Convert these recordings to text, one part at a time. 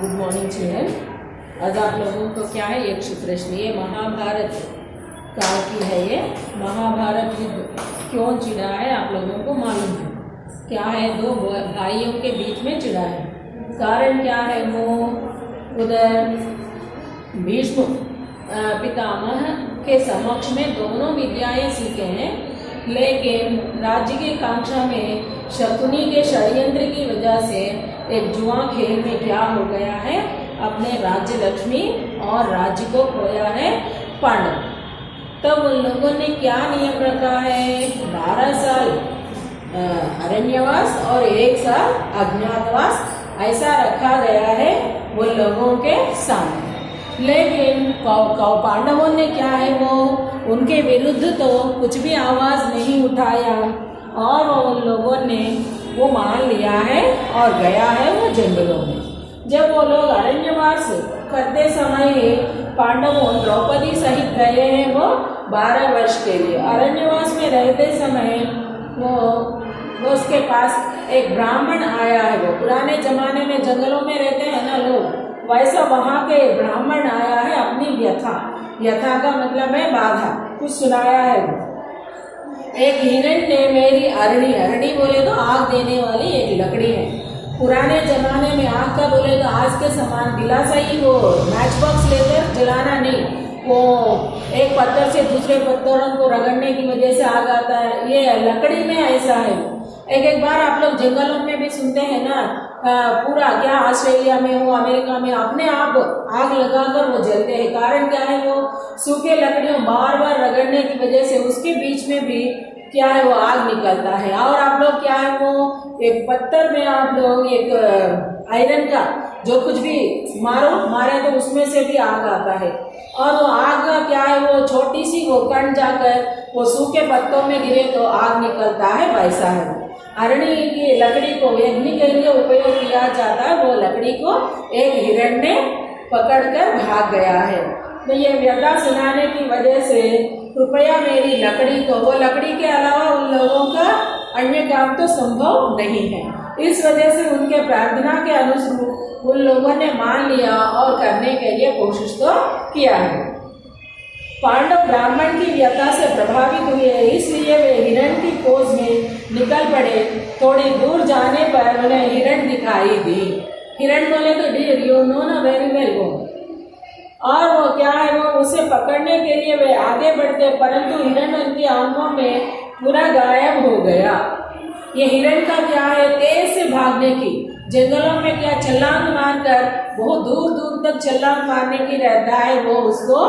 Good morning children. आज आप लोगों को क्या है एक प्रश्न, ये महाभारत काल की है। ये महाभारत युद्ध क्यों छिड़ा है आप लोगों को मालूम है? क्या है, दो भाइयों के बीच में छिड़ा है। कारण क्या है? वो उधर भीष्म पितामह के समक्ष में दोनों विद्याएं सीखे हैं, लेकिन राज्य की कांक्षा में शकुनी के षड्यंत्र की वजह से एक जुआ खेल में क्या हो गया है, अपने राज्य लक्ष्मी और राज्य को खोया है पांडव। तब उन लोगों ने क्या नियम रखा है, 12 साल अरण्यवास और 1 साल अज्ञातवास ऐसा रखा गया है उन लोगों के सामने। लेकिन पांडवों ने क्या है, वो उनके विरुद्ध तो कुछ भी आवाज नहीं उठाया और उन लोगों ने वो मान लिया है और गया है वो जंगलों में। जब वो लोग अरण्यवास करते समय पांडवों द्रौपदी सहित गए हैं वो 12 वर्ष के लिए। अरण्यवास में रहते समय वो उसके पास एक ब्राह्मण आया है। वो पुराने जमाने में जंगलों में रहते हैं ना लोग, वैसा वहाँ के ब्राह्मण आया है, अपनी व्यथा का मतलब है बाधा, कुछ सुनाया है। एक हिरण ने मेरी अरणी बोले तो आग देने वाली एक लकड़ी है। पुराने जमाने में आग का बोले तो आज के समान दिलासा ही, वो मैच बॉक्स लेकर जलाना नहीं, वो एक पत्थर से दूसरे पत्थरों को रगड़ने की वजह से आग आता है। ये लकड़ी में ऐसा है। एक बार आप लोग जंगलों में भी सुनते हैं ना, पूरा क्या ऑस्ट्रेलिया में हो, अमेरिका में अपने आप आग लगाकर वो जलते हैं। कारण क्या है, वो सूखे लकड़ियों बार बार रगड़ने की वजह से उसके बीच में भी क्या है, वो आग निकलता है। और आप लोग क्या है, वो एक पत्थर में आप लोग एक आयरन का जो कुछ भी मारे तो उसमें से भी आग आता है। और वो आग का क्या है, वो छोटी सी वो कण जाकर वो सूखे पत्तों में गिरे तो आग निकलता है, वैसा है। अरणी की लकड़ी को यज्ञ के लिए उपयोग किया जाता है। वो लकड़ी को एक हिरण ने पकड़कर भाग गया है। तो ये व्यथा सुनाने की वजह से कृपया मेरी लकड़ी को, वो लकड़ी के अलावा उन लोगों का अन्य काम तो संभव नहीं है। इस वजह से उनके प्रार्थना के अनुसार उन लोगों ने मान लिया और करने के लिए कोशिश तो किया है। पांडव ब्राह्मण की व्यथा से प्रभावित हुए, इसलिए वे हिरण की खोज में निकल पड़े। थोड़ी दूर जाने पर उन्हें हिरण दिखाई दी। हिरण बोले तो डियर, यू नो ना वेरी वेल वो। और वो क्या है, वो उसे पकड़ने के लिए वे आगे बढ़ते, परंतु हिरण उनकी आंखों में पूरा गायब हो गया। ये हिरण का क्या है, तेज से भागने की, जंगलों में क्या छलांग मारकर बहुत दूर दूर तक छलांग मारने की रहता है वो उसको।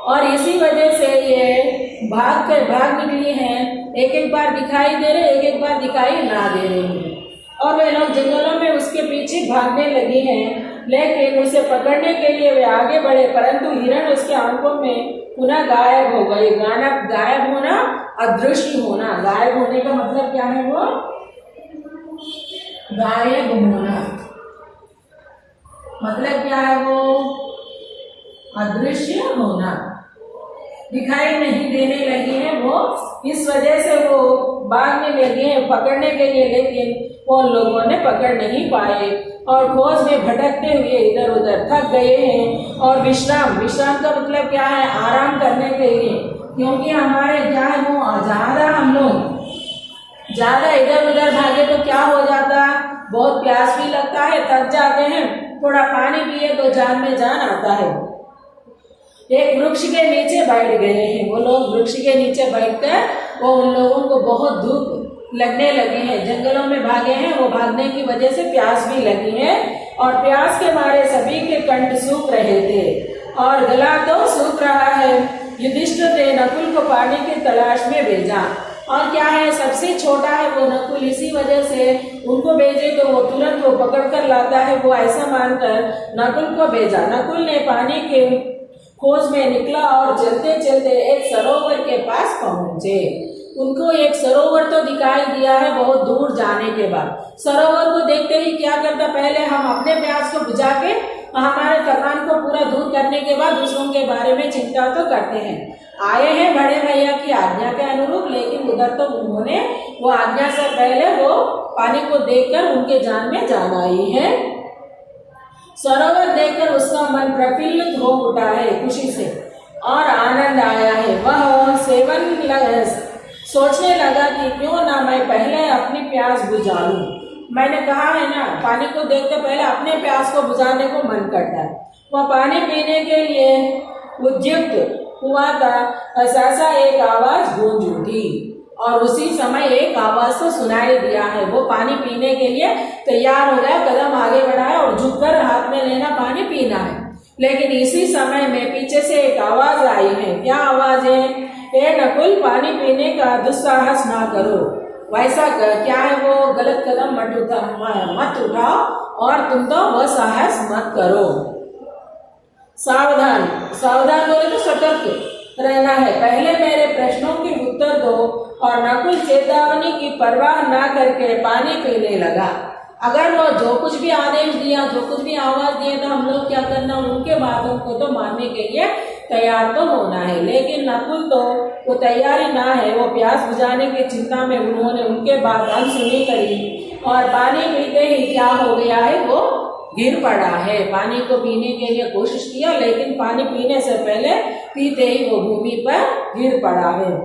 और इसी वजह से ये भाग निकली हैं। एक बार दिखाई दे रहे, एक बार दिखाई ना दे रही है। और वे लोग जंगलों में उसके पीछे भागने लगी हैं। लेकिन उसे पकड़ने के लिए वे आगे बढ़े, परंतु हिरण उसके आंखों में पुनः गायब हो गई। गायब होना, अदृश्य होना। गायब होने का मतलब क्या है, वो गायब होना मतलब क्या है, वो अदृश्य होना, दिखाई नहीं देने लगी है वो। इस वजह से वो भागने लगे हैं पकड़ने के लिए, लेकिन वो लोगों ने पकड़ नहीं पाए और खोज में भटकते हुए इधर उधर थक गए हैं। और विश्राम का मतलब क्या है, आराम करने के लिए, क्योंकि हमारे क्या है, वो हम लोग ज्यादा इधर उधर भागे तो क्या हो जाता, बहुत प्यास भी लगता है, थक जाते हैं, थोड़ा पानी पिए तो जान में जान आता है। एक वृक्ष के नीचे बैठ गए हैं वो लोग। वृक्ष के नीचे बैठकर वो उन लोगों को बहुत धूप लगने लगे हैं, जंगलों में भागे हैं, वो भागने की वजह से प्यास भी लगी है। और प्यास के मारे सभी के कंठ सूख रहे थे और गला तो सूख रहा है। युधिष्ठिर ने नकुल को पानी की तलाश में भेजा। और क्या है, सबसे छोटा है वो नकुल, इसी वजह से उनको भेजे तो वो तुरंत वो पकड़ कर लाता है, वो ऐसा मानकर नकुल को भेजा। नकुल ने पानी के खोज में निकला और चलते चलते एक सरोवर के पास पहुंचे। उनको एक सरोवर तो दिखाई दिया है बहुत दूर जाने के बाद। सरोवर को देखते ही क्या करता, पहले हम अपने प्यास को बुझा के हमारे थकान को पूरा दूर करने के बाद दूसरों के बारे में चिंता तो करते हैं। आए हैं बड़े भैया की आज्ञा के अनुरूप, लेकिन उधर तो उन्होंने वो आज्ञा से पहले वो पानी को देखकर उनके जान में जान आई है। सरोवर देखकर उसका मन प्रफुल्लित हो उठा है खुशी से और आनंद आया है। वह सोचने लगा कि क्यों ना मैं पहले अपनी प्यास बुझा लूं। मैंने कहा है ना, पानी को देखते पहले अपने प्यास को बुझाने को मन करता है। वह पानी पीने के लिए उद्युक्त हुआ था, ऐसा एक आवाज गूंज उठी और उसी समय एक आवाज तो सुनाई दिया है। वो पानी पीने के लिए तैयार हो गया, कदम आगे बढ़ाया और झुककर हाथ में लेना पानी पीना है। लेकिन इसी समय में पीछे से एक आवाज आई है। क्या आवाज है? ए नकुल, पानी पीने का दुस्साहस ना करो। वैसा क्या है वो गलत कदम मत उठाओ और तुम तो वो साहस मत करो। सावधान, सावधान बोले तो सतर्क रहना है। पहले मेरे प्रश्नों के उत्तर दो। और नकुल चेतावनी की परवाह ना करके पानी पीने लगा। अगर वो जो कुछ भी आदेश दिया, जो कुछ भी आवाज दिए तो हम लोग क्या करना, उनके बातों को तो मानने के लिए तैयार तो होना है। लेकिन नकुल तो वो तैयारी ना है। वो प्यास बुझाने की चिंता में उन्होंने उनके बात अनसुनी करी और पानी पीते ही क्या हो गया है, वो गिर पड़ा है। पानी को पीने के लिए कोशिश किया, लेकिन पानी पीने से पहले पीते ही वो भूमि पर गिर पड़ा है।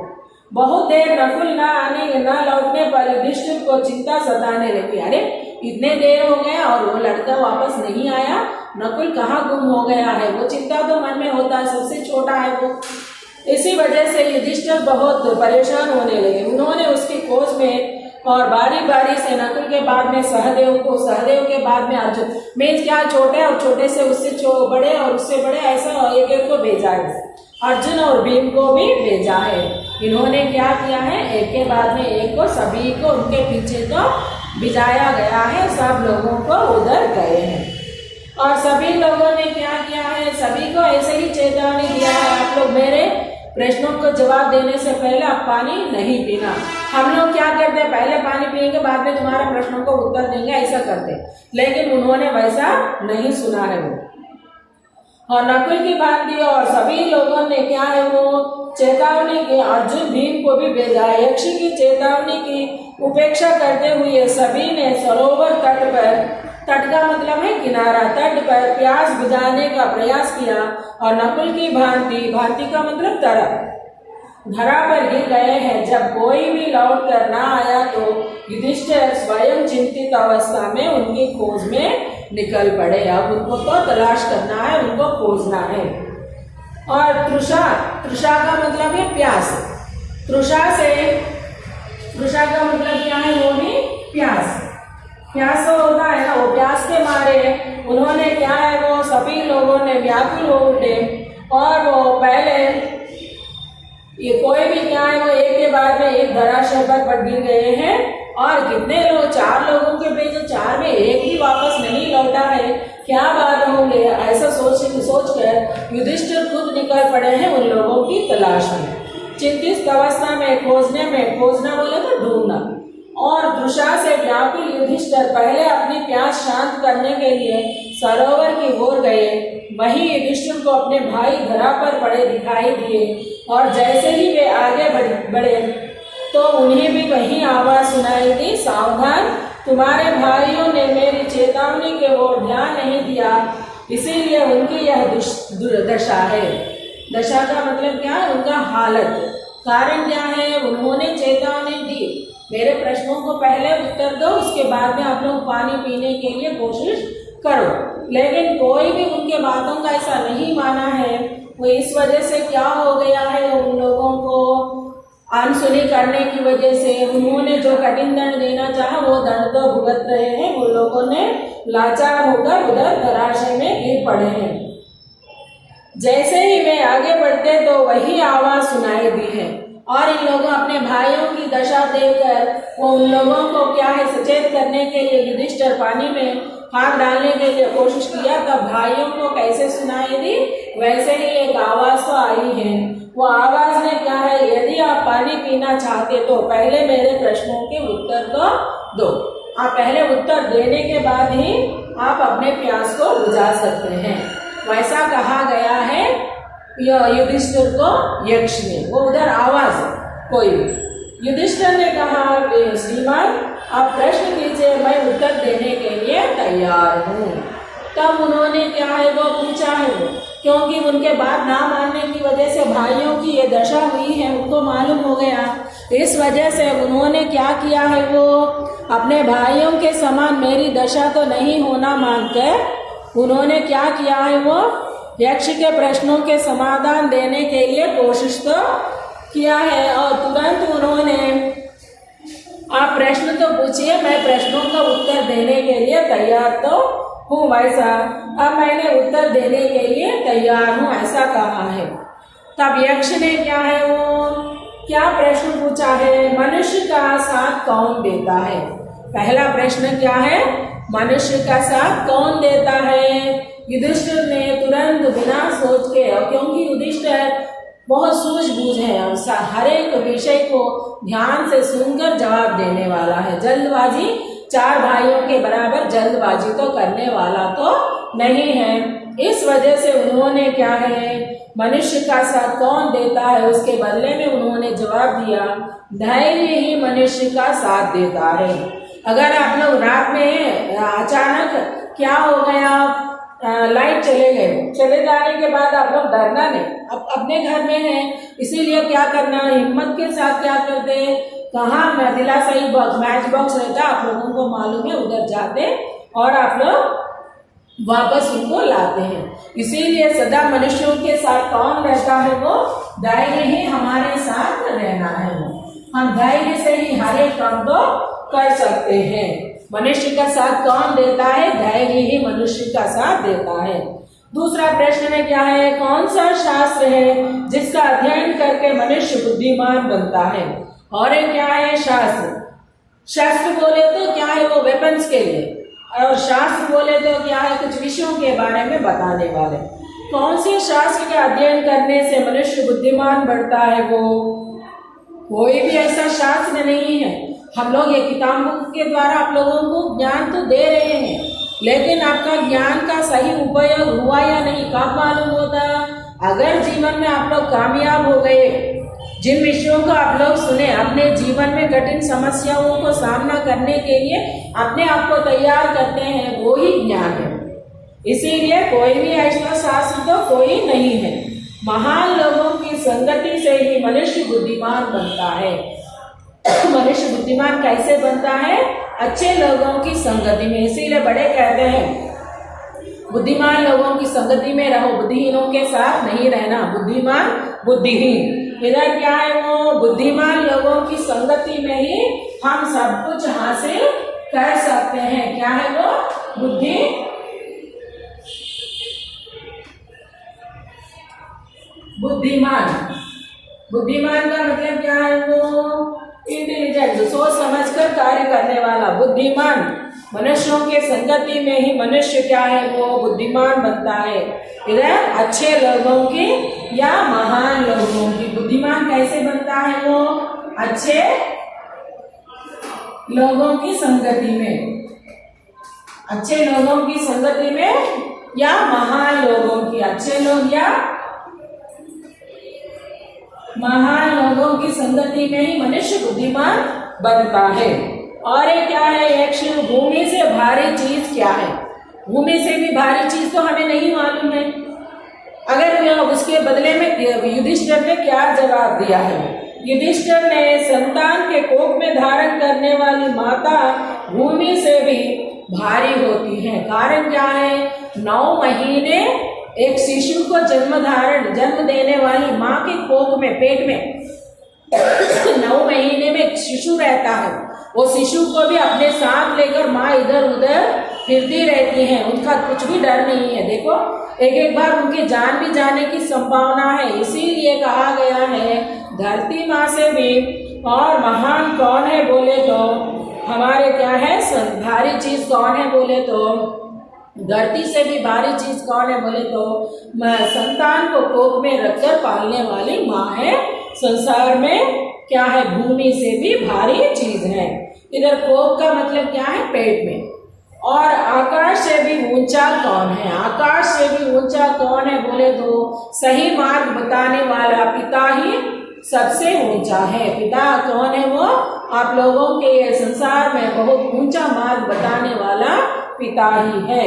बहुत देर नकुल न लौटने पर युधिष्ठिर को चिंता सताने लगी। अरे इतने देर हो गया और वो लड़का वापस नहीं आया, नकुल कहाँ गुम हो गया है। वो चिंता तो मन में होता है, सबसे छोटा है वो। इसी वजह से युधिष्ठिर बहुत परेशान होने लगे। उन्होंने उसकी खोज में और बारी बारी से नकुल के बाद में सहदेव को, सहदेव के बाद में अर्जुन, मीन्स क्या छोटे और छोटे से उससे बड़े और उससे बड़े, ऐसा एक एक को भेजा है। अर्जुन और भीम को भी भेजा है। इन्होंने क्या किया है, एक के बाद में एक को, सभी को उनके पीछे तो भिजाया गया है। सब लोगों को उधर गए हैं और सभी लोगों ने क्या किया है, सभी को ऐसे ही चेतावनी दिया है, आप लोग मेरे प्रश्नों को जवाब देने से पहले आप पानी नहीं पीना। हम लोग क्या करते हैं, पहले पानी पिएंगे बाद में तुम्हारे प्रश्नों को उत्तर देंगे, ऐसा करते। लेकिन उन्होंने वैसा नहीं सुना है वो, और नकुल की बात दी और सभी लोगों ने क्या है वो चेतावनी की अर्जुन भीम को भी भेजा। यक्ष की चेतावनी की उपेक्षा करते हुए सभी ने सरोवर तट पर, तट का मतलब है किनारा, तट पर प्यास बुझाने का प्रयास किया और नकुल की भांति का मतलब धरा पर गिर गए हैं। जब कोई भी लौट कर ना आया तो युधिष्ठिर स्वयं चिंतित अवस्था में उनकी खोज में निकल पड़े। अब उनको तो तलाश करना है, उनको खोजना है। और तृषा का मतलब है प्यास। तृषा का मतलब क्या है, वो भी प्यास तो होता है ना, वो प्यास के मारे उन्होंने क्या है वो सभी लोगों ने व्याकुल हो उठे और वो पहले ये कोई भी क्या है वो एक के बाद में एक धराशय पर गिर गए हैं। और कितने लोग, 4 लोगों के भेजे, 4 में एक भी वापस नहीं लौटा है, क्या बात होंगे, ऐसा सोचकर युधिष्ठिर खुद निकल पड़े हैं उन लोगों की तलाश में। चिंतित अवस्था में खोजना बोले तो ढूंढना। और तृषा से व्याकुल युधिष्ठिर पहले अपनी प्यास शांत करने के लिए सरोवर की ओर गए। वहीं युधिष्ठिर को अपने भाई धरा पर पड़े दिखाई दिए और जैसे ही वे आगे बढ़े तो उन्हें भी वही आवाज सुनाई दी, सावधान, तुम्हारे भाइयों ने मेरी चेतावनी के ओर ध्यान नहीं दिया, इसीलिए उनकी यह दुर्दशा है। दशा का मतलब क्या है, उनका हालत। कारण क्या है, उन्होंने चेतावनी दी, मेरे प्रश्नों को पहले उत्तर दो, उसके बाद में आप लोग पानी पीने के लिए कोशिश करो। लेकिन कोई भी उनके बातों का ऐसा नहीं माना है। वो इस वजह से क्या हो गया है, उन लोगों को अनसुनी करने की वजह से उन्होंने जो कठिन दंड देना चाहा वो दंड तो भुगत रहे हैं। उन लोगों ने लाचार होकर उधर धराशय में गिर पड़े हैं। जैसे ही वे आगे बढ़ते तो वही आवाज सुनाई दी है और इन लोगों अपने भाइयों की दशा देखकर वो उन लोगों को क्या है सचेत करने के लिए युधिष्ठिर पानी में हाथ डालने के लिए कोशिश किया। तब भाइयों को कैसे सुनाई दी, वैसे ही एक आवाज तो आई है। वो आवाज ने क्या है, यदि आप पानी पीना चाहते तो पहले मेरे प्रश्नों के उत्तर तो दो। आप पहले उत्तर देने के बाद ही आप अपने प्यास को बुझा सकते हैं, वैसा कहा गया है युधिष्ठिर को यक्ष ने। वो उधर आवाज कोई युधिष्ठिर ने कहा, श्रीमान आप प्रश्न कीजिए, मैं उत्तर देने के लिए तैयार हूँ। तब उन्होंने क्या है वो पूछा है वो, क्योंकि उनके बात ना मानने की वजह से भाइयों की ये दशा हुई है, उनको मालूम हो गया। इस वजह से उन्होंने क्या किया है वो, अपने भाइयों के समान मेरी दशा तो नहीं होना मानकर उन्होंने क्या किया है वो, यक्ष के प्रश्नों के समाधान देने के लिए कोशिश तो किया है। और तुरंत उन्होंने, आप प्रश्न तो पूछिए, मैं प्रश्नों का उत्तर देने के लिए तैयार तो हूँ वैसा, अब मैंने उत्तर देने के लिए तैयार हूँ, ऐसा कहा है। तब यक्ष ने क्या है वो, क्या प्रश्न पूछा है, मनुष्य का साथ कौन देता है। पहला प्रश्न क्या है, मनुष्य का साथ कौन देता है। युधिष्ठिर ने तुरंत बिना सोच के, और क्योंकि युधिष्ठिर बहुत सूझबूझ है, हर एक विषय को ध्यान से सुनकर जवाब देने वाला है, जल्दबाजी, चार भाइयों के बराबर जल्दबाजी तो करने वाला तो नहीं है। इस वजह से उन्होंने क्या है, मनुष्य का साथ कौन देता है, उसके बदले में उन्होंने जवाब दिया, धैर्य ही मनुष्य का साथ देता है। अगर आप लोग रात में अचानक क्या हो गया, लाइट चले गए, चले जाने के बाद आप लोग डरना नहीं, अब अपने घर में हैं, इसीलिए क्या करना, हिम्मत के साथ क्या करते, कहाँ दिलासाई बॉक्स, मैच बॉक्स रहता, आप लोगों को मालूम है, उधर जाते और आप लोग वापस उनको लाते हैं। इसीलिए सदा मनुष्यों के साथ कौन रहता है वो, धैर्य ही हमारे साथ रहना है वो, हम धैर्य से ही हर एक काम को कर सकते हैं। मनुष्य का साथ कौन देता है, धैर्य ही मनुष्य का साथ देता है। दूसरा प्रश्न में क्या है, कौन सा शास्त्र है जिसका अध्ययन करके मनुष्य बुद्धिमान बनता है। और एक क्या है शास्त्र, शास्त्र बोले तो क्या है वो वेपन्स के लिए, और शास्त्र बोले तो क्या है कुछ विषयों के बारे में बताने वाले। कौन से शास्त्र के अध्ययन करने से मनुष्य बुद्धिमान बढ़ता है वो, कोई भी ऐसा शास्त्र नहीं है। हम लोग ये किताबों के द्वारा आप लोगों को ज्ञान तो दे रहे हैं, लेकिन आपका ज्ञान का सही उपयोग हुआ या नहीं कब मालूम होता, अगर जीवन में आप लोग कामयाब हो गए, जिन विषयों को आप लोग सुने, अपने जीवन में कठिन समस्याओं को सामना करने के लिए अपने आप को तैयार करते हैं, वो ही ज्ञान है। इसीलिए कोई भी ऐसा शास्त्र तो कोई नहीं है, महान लोगों की संगति से ही मनुष्य बुद्धिमान बनता है। मनुष्य बुद्धिमान कैसे बनता है, अच्छे लोगों की संगति में। इसीलिए बड़े कहते हैं बुद्धिमान लोगों की संगति में रहो, बुद्धिहीनों के साथ नहीं रहना। बुद्धिमान बुद्धिहीन, इधर क्या है वो, बुद्धिमान लोगों की संगति में ही हम सब कुछ हासिल कर सकते हैं। क्या है वो, बुद्धिमान। बुद्धिमान का मतलब क्या है वो, इंटेलिजेंट, सोच समझकर कार्य करने वाला। बुद्धिमान मनुष्यों के संगति में ही मनुष्य क्या है वो बुद्धिमान बनता है। इधर अच्छे लोगों की या महान लोगों की, बुद्धिमान कैसे बनता है वो, अच्छे लोगों की संगति में, अच्छे लोगों की संगति में या महान लोगों की, अच्छे लोग या महान लोगों की संगति में ही मनुष्य बुद्धिमान बनता है। और ये क्या है, यक्ष, भूमि से भारी चीज क्या है। भूमि से भी भारी चीज तो हमें नहीं मालूम है। अगर उसके बदले में युधिष्ठिर ने क्या जवाब दिया है, युधिष्ठिर ने संतान के कोख में धारण करने वाली माता भूमि से भी भारी होती है। कारण क्या है, 9 महीने एक शिशु को जन्म देने वाली माँ के कोख में, पेट में 9 महीने में एक शिशु रहता है। वो शिशु को भी अपने साथ लेकर माँ इधर उधर फिरती रहती है, उनका कुछ भी डर नहीं है। देखो एक बार उनकी जान भी जाने की संभावना है। इसीलिए कहा गया है धरती माँ से भी और महान कौन है बोले तो हमारे क्या है, भारी चीज कौन है बोले तो, धरती से भी भारी चीज कौन है बोले तो संतान को कोख में रखकर पालने वाली माँ है। संसार में क्या है, भूमि से भी भारी चीज है। इधर कोख का मतलब क्या है, पेट में। और आकाश से भी ऊंचा कौन है, आकाश से भी ऊंचा कौन है बोले तो सही मार्ग बताने वाला पिता ही सबसे ऊंचा है। पिता कौन है वो, आप लोगों के संसार में बहुत ऊंचा मार्ग बताने वाला पिता ही है।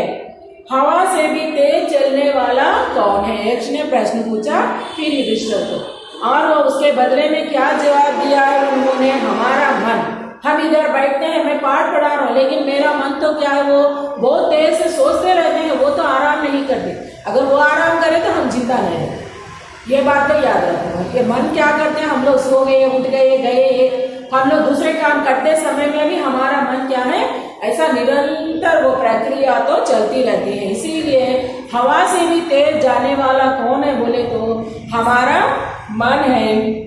हवा से भी तेज चलने वाला कौन है? यक्ष ने प्रश्न पूछा फिर युधिष्ठिर को, और वो उसके बदले में क्या जवाब दिया है उन्होंने? हमारा मन। हम इधर बैठते हैं, मैं पाठ पढ़ा रहा हूँ, लेकिन मेरा मन तो क्या है, वो बहुत तेज से सोचते रहते हैं, वो तो आराम नहीं करते। अगर वो आराम करे तो हम जिंदा नहीं रहते। ये बात तो याद रखना कि मन क्या करते हैं, हम लोग सो गए, उठ गए, गए, हम लोग दूसरे काम करते समय में भी हमारा मन क्या है, ऐसा निरंतर वो प्रक्रिया तो चलती रहती है। इसीलिए हवा से भी तेज जाने वाला कौन है बोले तो हमारा मन है।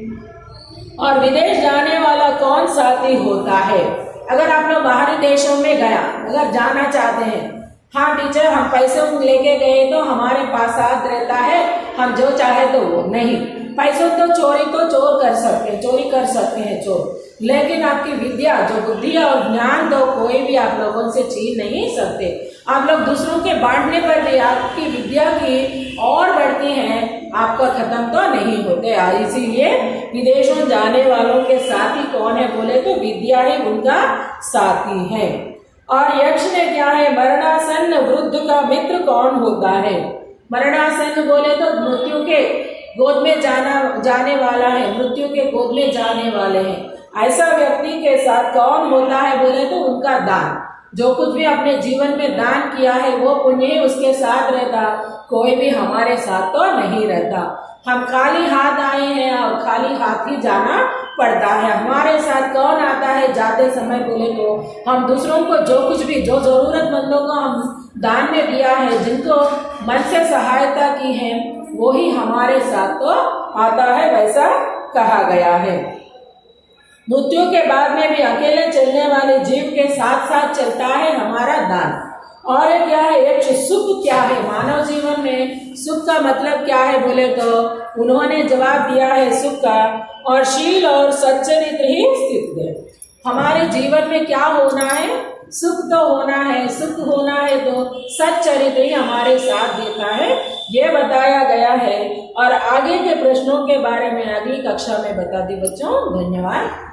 और विदेश जाने वाला कौन साथी होता है? अगर आप लोग बाहरी देशों में गया, अगर जाना चाहते हैं, हाँ टीचर हम पैसे लेके गए तो हमारे पास साथ रहता है, हम जो चाहे तो वो नहीं। पैसों तो चोरी कर सकते हैं, चोरी कर सकते हैं चोर, लेकिन आपकी विद्या, जो बुद्धि और ज्ञान तो कोई भी आप लोगों से छीन नहीं सकते। आप लोग दूसरों के बांटने पर भी आपकी विद्या की और बढ़ती हैं, आपका खत्म तो नहीं होते। इसीलिए विदेशों जाने वालों के साथी कौन है बोले तो विद्या ही उनका साथी है। और यक्ष ने क्या है, मरणासन्न वृद्ध का मित्र कौन होता है? मरणासन्न बोले तो मृत्यु के गोद में जाने वाला है, मृत्यु के गोद में जाने वाले हैं। ऐसा व्यक्ति के साथ कौन होता है बोले तो उनका दान। जो कुछ भी अपने जीवन में दान किया है वो पुण्य ही उसके साथ रहता, कोई भी हमारे साथ तो नहीं रहता। हम खाली हाथ आए हैं और खाली हाथ ही जाना पड़ता है। हमारे साथ कौन आता है जाते समय बोले तो हम दूसरों को जो कुछ भी, जो जरूरतमंदों को हम दान में दिया है, जिनको मन से सहायता की है, वो ही हमारे साथ तो आता है, वैसा कहा गया है। मृत्यु के बाद में भी अकेले चलने वाले जीव के साथ साथ चलता है हमारा दान। और क्या है, एक सुख क्या है मानव जीवन में, सुख का मतलब क्या है बोले तो उन्होंने जवाब दिया है सुख का, और शील और सच्चरित्र ही स्थित है। हमारे जीवन में क्या होना है, सुख तो होना है, सुख होना है तो सच्चरित्र ही हमारे साथ देता है, ये बताया गया है। और आगे के प्रश्नों के बारे में अगली कक्षा में बता दी बच्चों। धन्यवाद।